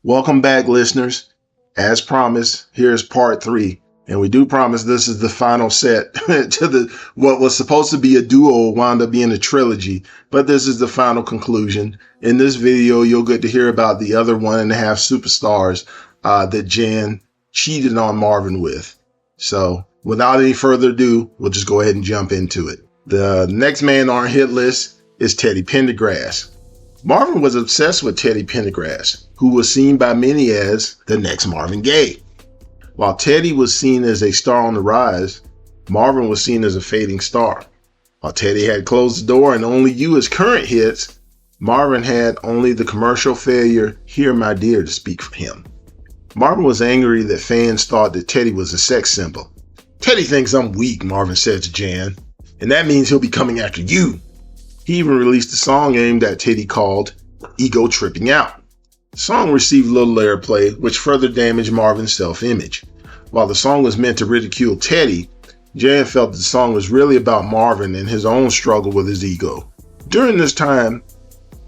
Welcome back, listeners. As promised, here's part 3. And we do promise this is the final set to what was supposed to be a duo wound up being a trilogy, but this is the final conclusion. In this video, you'll get to hear about the other 1.5 superstars that Jan cheated on Marvin with. So without any further ado, we'll just go ahead and jump into it. The next man on our hit list is Teddy Pendergrass. Marvin was obsessed with Teddy Pendergrass, who was seen by many as the next Marvin Gaye. While Teddy was seen as a star on the rise, Marvin was seen as a fading star. While Teddy had Closed the Door and Only You as current hits, Marvin had only the commercial failure Here My Dear to speak for him. Marvin was angry that fans thought that Teddy was a sex symbol. "Teddy thinks I'm weak," Marvin said to Jan, "and that means he'll be coming after you." He even released a song aimed at Teddy called Ego Tripping Out. The song received little airplay, which further damaged Marvin's self-image. While the song was meant to ridicule Teddy, Jan felt that the song was really about Marvin and his own struggle with his ego. During this time,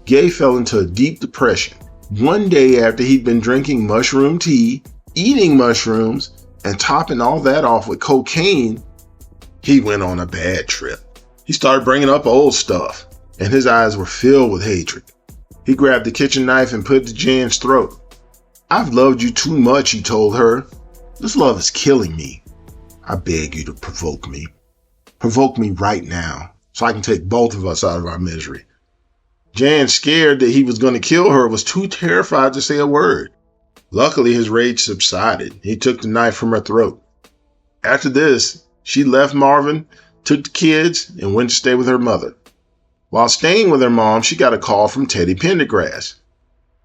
Gaye fell into a deep depression. One day after he'd been drinking mushroom tea, eating mushrooms, and topping all that off with cocaine, he went on a bad trip. He started bringing up old stuff, and his eyes were filled with hatred. He grabbed the kitchen knife and put it to Jan's throat. "I've loved you too much," he told her. "This love is killing me. I beg you to provoke me. Provoke me right now, so I can take both of us out of our misery." Jan, scared that he was going to kill her, was too terrified to say a word. Luckily, his rage subsided. He took the knife from her throat. After this, she left Marvin, took the kids, and went to stay with her mother. While staying with her mom, she got a call from Teddy Pendergrass.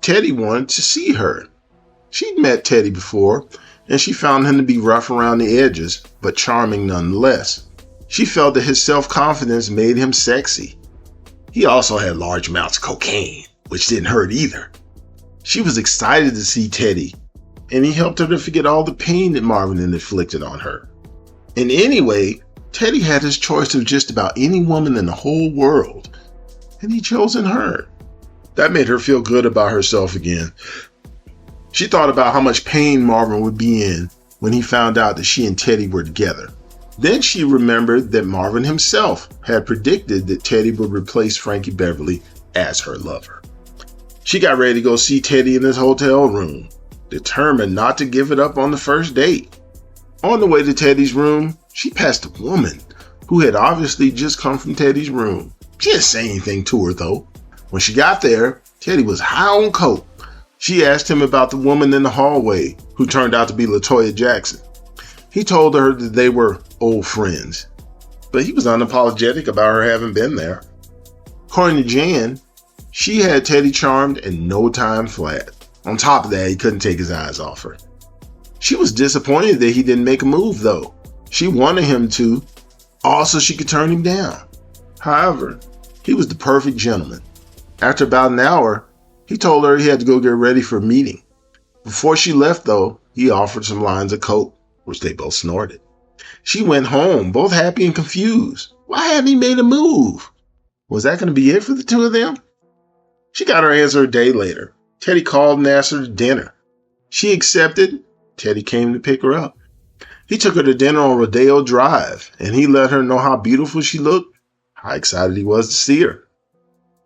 Teddy wanted to see her. She'd met Teddy before, and she found him to be rough around the edges, but charming nonetheless. She felt that his self-confidence made him sexy. He also had large amounts of cocaine, which didn't hurt either. She was excited to see Teddy, and he helped her to forget all the pain that Marvin had inflicted on her. And anyway, Teddy had his choice of just about any woman in the whole world, and he chosen her. That made her feel good about herself again. She thought about how much pain Marvin would be in when he found out that she and Teddy were together. Then she remembered that Marvin himself had predicted that Teddy would replace Frankie Beverly as her lover. She got ready to go see Teddy in his hotel room, determined not to give it up on the first date. On the way to Teddy's room, she passed a woman who had obviously just come from Teddy's room. She didn't say anything to her, though. When she got there, Teddy was high on coke. She asked him about the woman in the hallway, who turned out to be LaToya Jackson. He told her that they were old friends, but he was unapologetic about her having been there. According to Jan, she had Teddy charmed in no time flat. On top of that, he couldn't take his eyes off her. She was disappointed that he didn't make a move, though. She wanted him to, also she could turn him down. However, he was the perfect gentleman. After about an hour, he told her he had to go get ready for a meeting. Before she left, though, he offered some lines of coke, which they both snorted. She went home, both happy and confused. Why hadn't he made a move? Was that going to be it for the two of them? She got her answer a day later. Teddy called and asked her to dinner. She accepted. Teddy came to pick her up. He took her to dinner on Rodeo Drive, and he let her know how beautiful she looked, how excited he was to see her.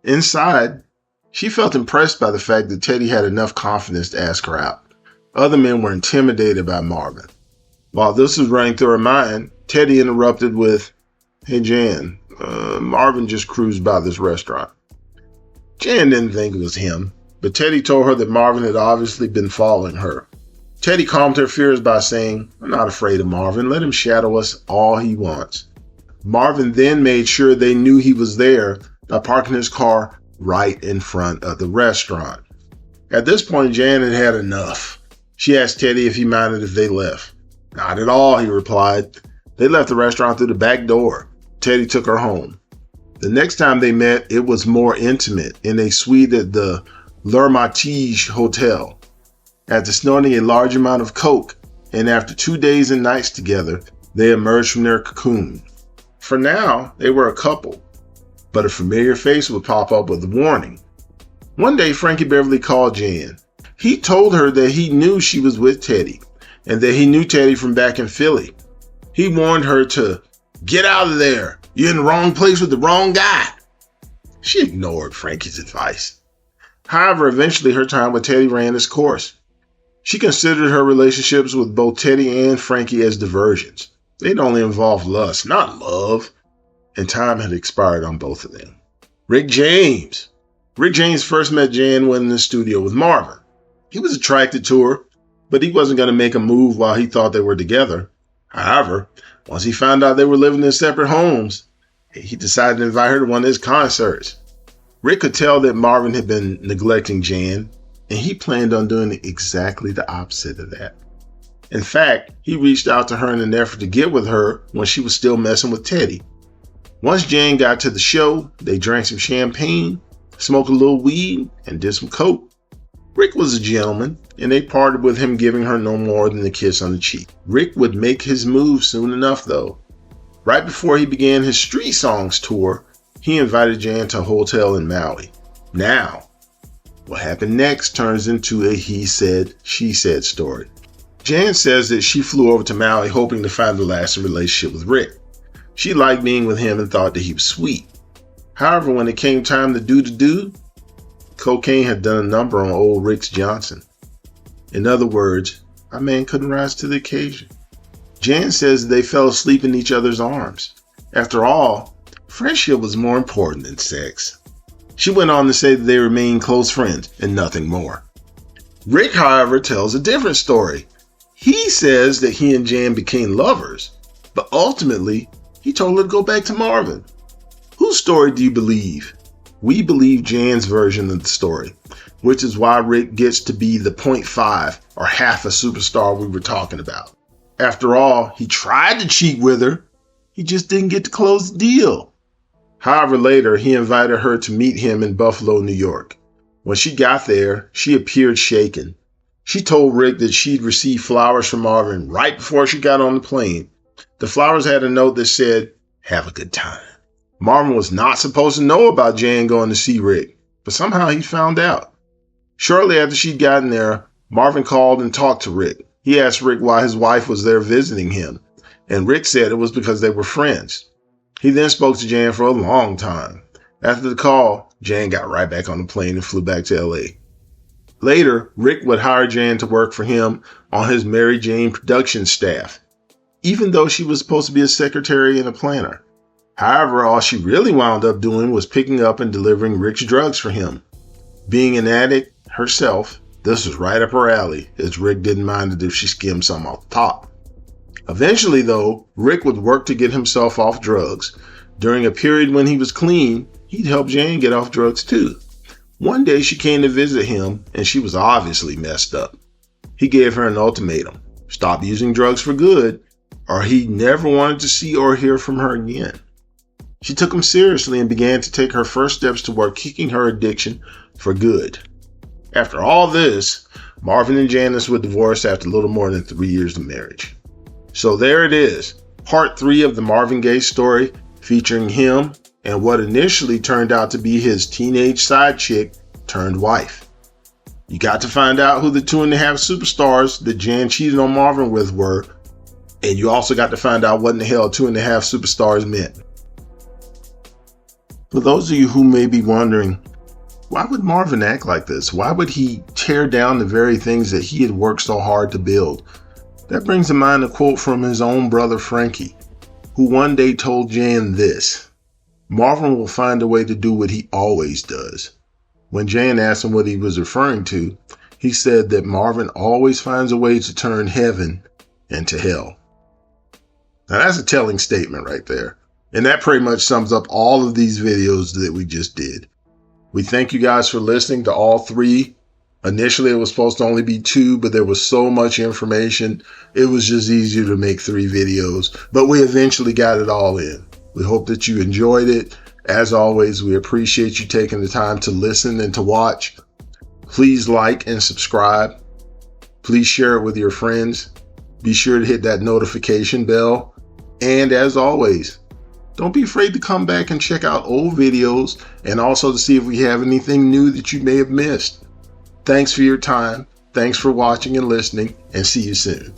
Inside, she felt impressed by the fact that Teddy had enough confidence to ask her out. Other men were intimidated by Marvin. While this was running through her mind, Teddy interrupted with, "Hey Jan, Marvin just cruised by this restaurant." Jan didn't think it was him, but Teddy told her that Marvin had obviously been following her. Teddy calmed her fears by saying, "I'm not afraid of Marvin. Let him shadow us all he wants." Marvin then made sure they knew he was there by parking his car right in front of the restaurant. At this point, Jan had had enough. She asked Teddy if he minded if they left. "Not at all," he replied. They left the restaurant through the back door. Teddy took her home. The next time they met, it was more intimate in a suite at the L'Hermitage Hotel. After snorting a large amount of coke, and after 2 days and nights together, they emerged from their cocoon. For now, they were a couple, but a familiar face would pop up with a warning. One day, Frankie Beverly called Jan. He told her that he knew she was with Teddy and that he knew Teddy from back in Philly. He warned her to get out of there. You're in the wrong place with the wrong guy. She ignored Frankie's advice. However, eventually her time with Teddy ran its course. She considered her relationships with both Teddy and Frankie as diversions. They'd only involved lust, not love, and time had expired on both of them. Rick James. Rick James first met Jan when in the studio with Marvin. He was attracted to her, but he wasn't going to make a move while he thought they were together. However, once he found out they were living in separate homes, he decided to invite her to one of his concerts. Rick could tell that Marvin had been neglecting Jan, and he planned on doing exactly the opposite of that. In fact, he reached out to her in an effort to get with her when she was still messing with Teddy. Once Jan got to the show, they drank some champagne, smoked a little weed, and did some coke. Rick was a gentleman, and they parted with him giving her no more than a kiss on the cheek. Rick would make his move soon enough, though. Right before he began his Street Songs tour, he invited Jan to a hotel in Maui. Now, what happened next turns into a he said, she said story. Jan says that she flew over to Maui hoping to find a lasting relationship with Rick. She liked being with him and thought that he was sweet. However, when it came time to do, cocaine had done a number on old Rick Johnson. In other words, our man couldn't rise to the occasion. Jan says they fell asleep in each other's arms. After all, friendship was more important than sex. She went on to say that they remained close friends and nothing more. Rick, however, tells a different story. He says that he and Jan became lovers, but ultimately, he told her to go back to Marvin. Whose story do you believe? We believe Jan's version of the story, which is why Rick gets to be the 0.5 or half a superstar we were talking about. After all, he tried to cheat with her. He just didn't get to close the deal. However, later, he invited her to meet him in Buffalo, New York. When she got there, she appeared shaken. She told Rick that she'd received flowers from Marvin right before she got on the plane. The flowers had a note that said, "Have a good time." Marvin was not supposed to know about Jan going to see Rick, but somehow he found out. Shortly after she'd gotten there, Marvin called and talked to Rick. He asked Rick why his wife was there visiting him, and Rick said it was because they were friends. He then spoke to Jan for a long time. After the call, Jan got right back on the plane and flew back to LA. Later, Rick would hire Jan to work for him on his Mary Jane production staff, even though she was supposed to be a secretary and a planner. However, all she really wound up doing was picking up and delivering Rick's drugs for him. Being an addict herself, this was right up her alley, as Rick didn't mind it if she skimmed some off the top. Eventually, though, Rick would work to get himself off drugs. During a period when he was clean, he'd help Jan get off drugs too. One day she came to visit him, and she was obviously messed up. He gave her an ultimatum: stop using drugs for good, or he never wanted to see or hear from her again. She took him seriously and began to take her first steps toward kicking her addiction for good. After all this, Marvin and Janice would divorce after a little more than 3 years of marriage. So there it is, part 3 of the Marvin Gaye story, featuring him and what initially turned out to be his teenage side chick turned wife. You got to find out who the 2.5 superstars that Jan cheated on Marvin with were, and you also got to find out what in the hell 2.5 superstars meant. For those of you who may be wondering, why would Marvin act like this? Why would he tear down the very things that he had worked so hard to build? That brings to mind a quote from his own brother Frankie, who one day told Jan this: "Marvin will find a way to do what he always does." When Jan asked him what he was referring to, he said that Marvin always finds a way to turn heaven into hell. Now that's a telling statement right there. And that pretty much sums up all of these videos that we just did. We thank you guys for listening to all 3. Initially, it was supposed to only be 2, but there was so much information, it was just easier to make 3 videos. But we eventually got it all in. We hope that you enjoyed it. As always, we appreciate you taking the time to listen and to watch. Please like and subscribe. Please share it with your friends. Be sure to hit that notification bell. And as always, don't be afraid to come back and check out old videos and also to see if we have anything new that you may have missed. Thanks for your time. Thanks for watching and listening, and see you soon.